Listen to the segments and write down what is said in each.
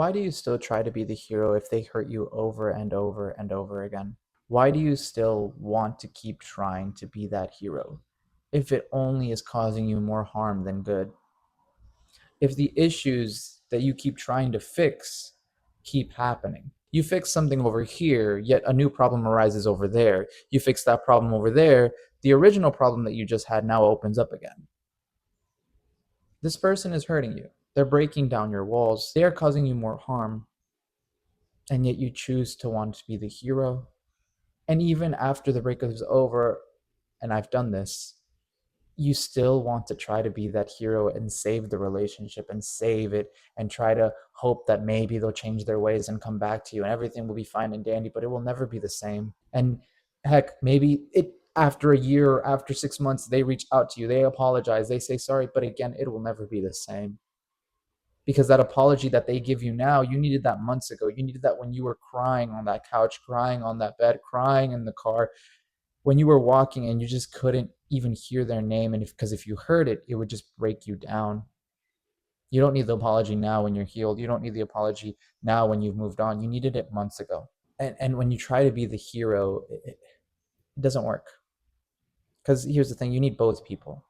Why do you still try to be the hero if they hurt you over and over and over again? Why do you still want to keep trying to be that hero if it only is causing you more harm than good? If the issues that you keep trying to fix keep happening, you fix something over here, yet a new problem arises over there. You fix that problem over there, the original problem that you just had now opens up again. This person is hurting you. They're breaking down your walls. They are causing you more harm. And yet you choose to want to be the hero. And even after the breakup is over, and I've done this, you still want to try to be that hero and save the relationship and save it and try to hope that maybe they'll change their ways and come back to you and everything will be fine and dandy, but it will never be the same. And heck, maybe it after a year, after 6 months, they reach out to you, they apologize, they say sorry, but again, it will never be the same because that apology that they give you now, you needed that months ago. You needed that when you were crying on that couch, crying on that bed, crying in the car, when you were walking and you just couldn't even hear their name. And because if you heard it, it would just break you down. You don't need the apology now when you're healed. You don't need the apology now when you've moved on. You needed it months ago. And when you try to be the hero, it doesn't work. Because here's the thing, you need both people.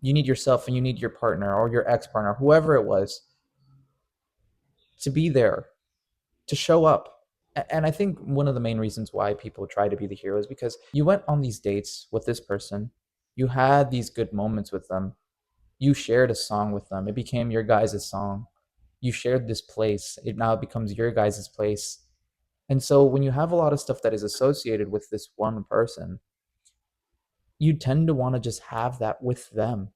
You need yourself and you need your partner or your ex partner, whoever it was, to be there, to show up. And I think one of the main reasons why people try to be the hero is because you went on these dates with this person, you had these good moments with them, you shared a song with them, it became your guys' song. You shared this place, it now becomes your guys' place. And so when you have a lot of stuff that is associated with this one person, you tend to want to just have that with them.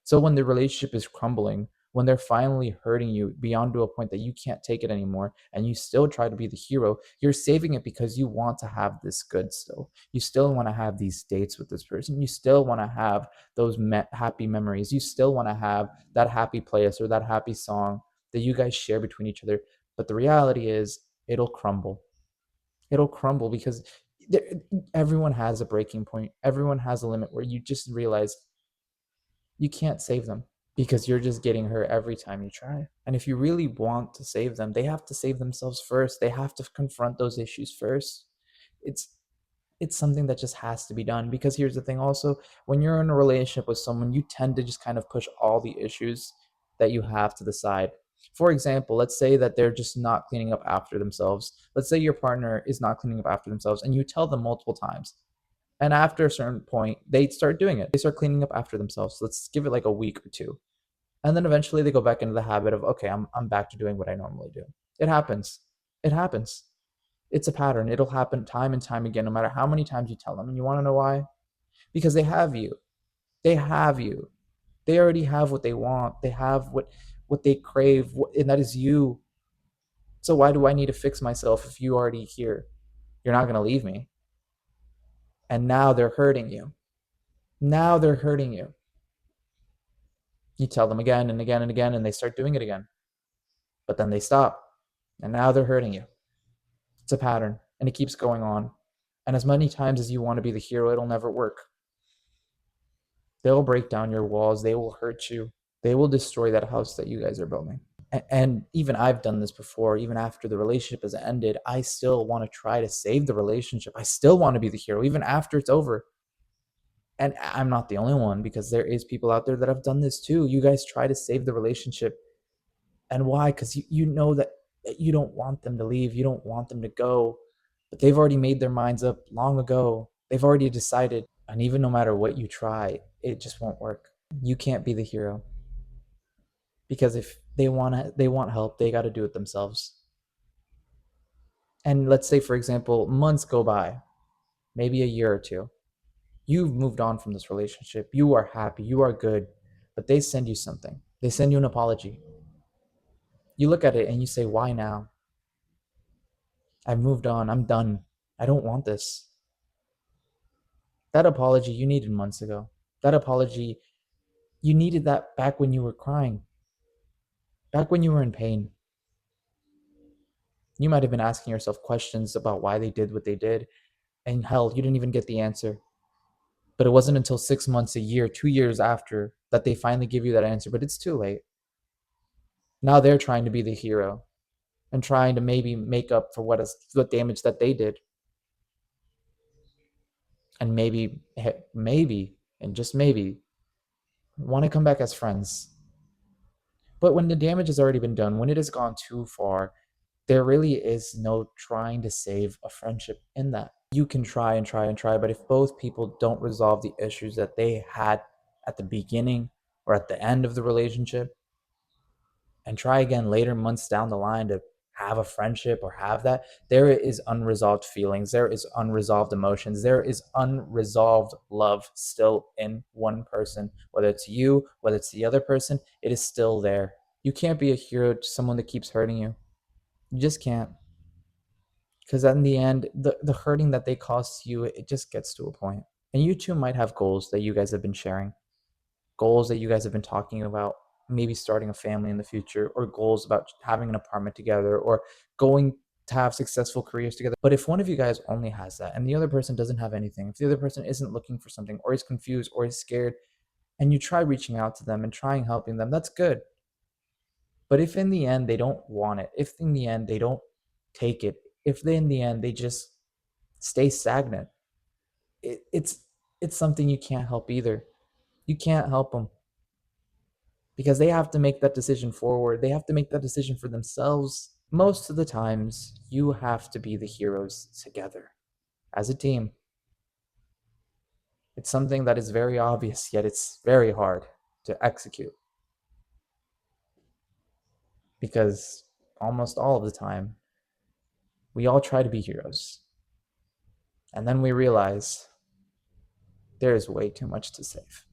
So when the relationship is crumbling, when they're finally hurting you beyond to a point that you can't take it anymore, and you still try to be the hero, you're saving it because you want to have this good still. You still want to have these dates with this person. You still want to have those happy memories. You still want to have that happy playlist or that happy song that you guys share between each other. But the reality is, it'll crumble. It'll crumble because there, everyone has a breaking point. Everyone has a limit where you just realize you can't save them because you're just getting hurt every time you try. And if you really want to save them, they have to save themselves first. They have to confront those issues first. It's it's something that just has to be done because here's the thing also, when you're in a relationship with someone, you tend to just kind of push all the issues that you have to the side. For example, let's say that they're just not cleaning up after themselves. Let's say your partner is not cleaning up after themselves and you tell them multiple times, and after a certain point, they start doing it. They start cleaning up after themselves. Let's give it like a week or two. And then eventually they go back into the habit of, okay, I'm back to doing what I normally do. It happens. It happens. It's a pattern. It'll happen time and time again, no matter how many times you tell them. And you want to know why? Because they have you. They have you. They already have what they want. They have what they crave, and that is you. So why do I need to fix myself if you already here? You're not going to leave me. And now they're hurting you. Now they're hurting you. You tell them again and again and again, and they start doing it again. But then they stop, and now they're hurting you. It's a pattern, and it keeps going on. And as many times as you want to be the hero, it'll never work. They'll break down your walls, they will hurt you, they will destroy that house that you guys are building. And even I've done this before. Even after the relationship has ended, I still want to try to save the relationship. I still want to be the hero, even after it's over. And I'm not the only one because there is people out there that have done this too. You guys try to save the relationship. And why? Because you know that you don't want them to leave. You don't want them to go. But they've already made their minds up long ago. They've already decided. And even no matter what you try, it just won't work. You can't be the hero. Because if they want help, they got to do it themselves. And let's say, for example, months go by, maybe a year or two. You've moved on from this relationship. You are happy. You are good. But they send you something. They send you an apology. You look at it and you say, why now? I've moved on. I'm done. I don't want this. That apology you needed months ago. That apology, you needed that back when you were crying, back when you were in pain. You might have been asking yourself questions about why they did what they did, and hell, you didn't even get the answer. But it wasn't until 6 months, a year, 2 years after that they finally give you that answer, but it's too late. Now they're trying to be the hero. and trying to maybe make up for what damage that they did, and maybe and just maybe want to come back as friends. But when the damage has already been done, when it has gone too far, there really is no trying to save a friendship in that. You can try and try and try, but if both people don't resolve the issues that they had at the beginning or at the end of the relationship, and try again later months down the line to have a friendship or have that, there is unresolved feelings, there is unresolved emotions, there is unresolved love still in one person, whether it's you, whether it's the other person, it is still there. You can't be a hero to someone that keeps hurting you. You just can't. Because in the end, the hurting that they cause to you, it just gets to a point. And you two might have goals that you guys have been sharing, goals that you guys have been talking about, maybe starting a family in the future, or goals about having an apartment together, or going to have successful careers together. But if one of you guys only has that and the other person doesn't have anything, if the other person isn't looking for something, or is confused, or is scared, and you try reaching out to them and trying helping them, that's good. But if in the end they don't want it, if in the end they don't take it, if they in the end they just stay stagnant, it's something you can't help either. You can't help them because they have to make that decision forward. They have to make that decision for themselves. Most of the times, you have to be the heroes together as a team. It's something that is very obvious, yet it's very hard to execute because almost all of the time, we all try to be heroes. And then we realize there is way too much to save.